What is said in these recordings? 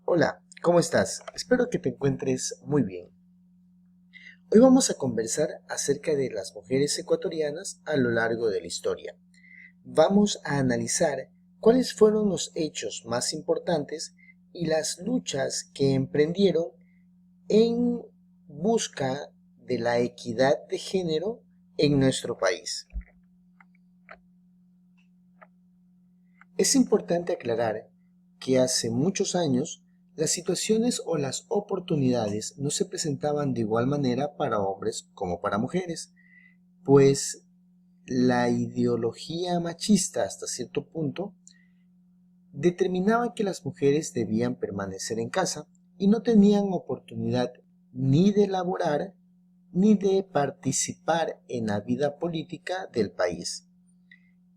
Hola, ¿cómo estás? Espero que te encuentres muy bien. Hoy vamos a conversar acerca de las mujeres ecuatorianas a lo largo de la historia. Vamos a analizar cuáles fueron los hechos más importantes y las luchas que emprendieron en busca de la equidad de género en nuestro país. Es importante aclarar que hace muchos años las situaciones o las oportunidades no se presentaban de igual manera para hombres como para mujeres, pues la ideología machista hasta cierto punto determinaba que las mujeres debían permanecer en casa y no tenían oportunidad ni de laborar ni de participar en la vida política del país.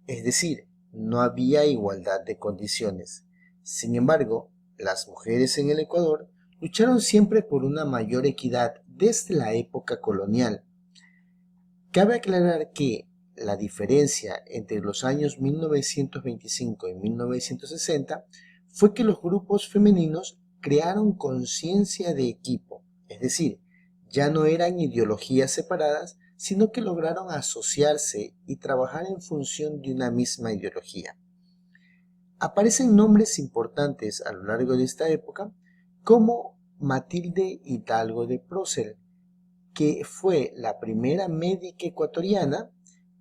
Es decir, no había igualdad de condiciones. Sin embargo, las mujeres en el Ecuador lucharon siempre por una mayor equidad desde la época colonial. Cabe aclarar que la diferencia entre los años 1925 y 1960 fue que los grupos femeninos crearon conciencia de equipo, es decir, ya no eran ideologías separadas, sino que lograron asociarse y trabajar en función de una misma ideología. Aparecen nombres importantes a lo largo de esta época, como Matilde Hidalgo de Prócer, que fue la primera médica ecuatoriana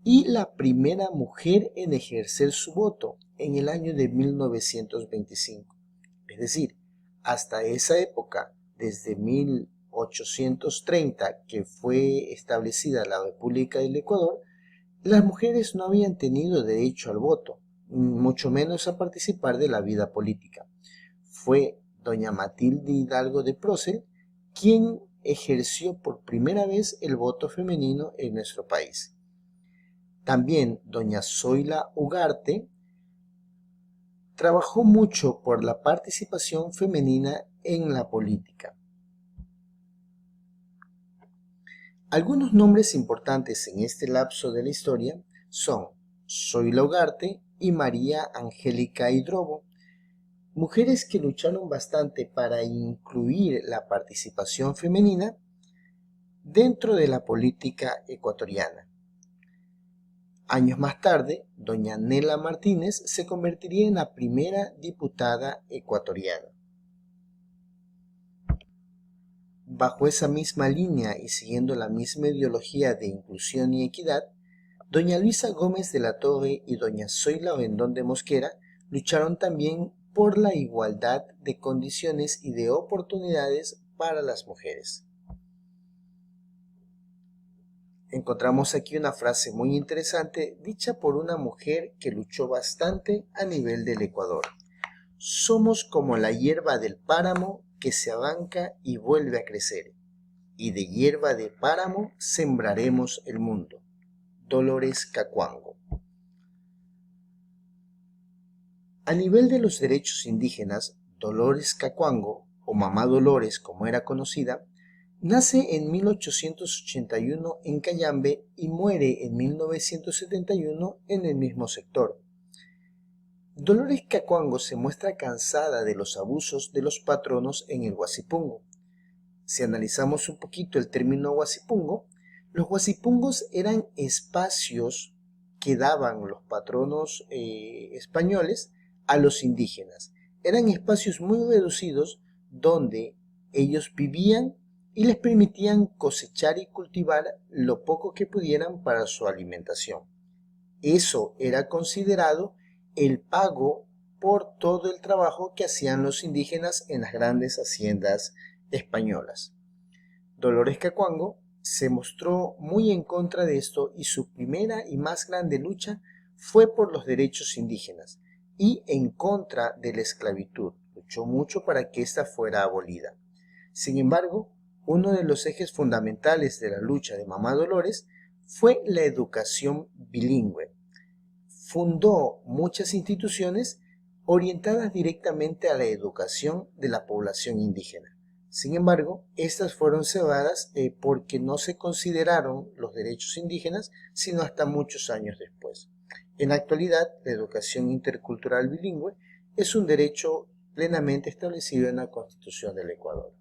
y la primera mujer en ejercer su voto en el año de 1925. Es decir, hasta esa época, desde 1830, que fue establecida la República del Ecuador, las mujeres no habían tenido derecho al voto, mucho menos a participar de la vida política. Fue doña Matilde Hidalgo de Prócer quien ejerció por primera vez el voto femenino en nuestro país. También doña Zoila Ugarte trabajó mucho por la participación femenina en la política. Algunos nombres importantes en este lapso de la historia son Zoila Ugarte y María Angélica Hidrobo, mujeres que lucharon bastante para incluir la participación femenina dentro de la política ecuatoriana. Años más tarde, doña Nela Martínez se convertiría en la primera diputada ecuatoriana. Bajo esa misma línea y siguiendo la misma ideología de inclusión y equidad, doña Luisa Gómez de la Torre y doña Zoila Vendón de Mosquera lucharon también por la igualdad de condiciones y de oportunidades para las mujeres. Encontramos aquí una frase muy interesante dicha por una mujer que luchó bastante a nivel del Ecuador. Somos como la hierba del páramo que se arranca y vuelve a crecer, y de hierba de páramo sembraremos el mundo. Dolores Cacuango. A nivel de los derechos indígenas, Dolores Cacuango, o Mamá Dolores como era conocida, nace en 1881 en Cayambe y muere en 1971 en el mismo sector. Dolores Cacuango se muestra cansada de los abusos de los patronos en el Huasipungo. Si analizamos un poquito el término Huasipungo, los Huasipungos eran espacios que daban los patronos españoles a los indígenas. Eran espacios muy reducidos donde ellos vivían y les permitían cosechar y cultivar lo poco que pudieran para su alimentación. Eso era considerado el pago por todo el trabajo que hacían los indígenas en las grandes haciendas españolas. Dolores Cacuango se mostró muy en contra de esto y su primera y más grande lucha fue por los derechos indígenas y en contra de la esclavitud. Luchó mucho para que ésta fuera abolida. Sin embargo, uno de los ejes fundamentales de la lucha de Mamá Dolores fue la educación bilingüe. Fundó muchas instituciones orientadas directamente a la educación de la población indígena. Sin embargo, estas fueron cerradas porque no se consideraron los derechos indígenas sino hasta muchos años después. En la actualidad, la educación intercultural bilingüe es un derecho plenamente establecido en la Constitución del Ecuador.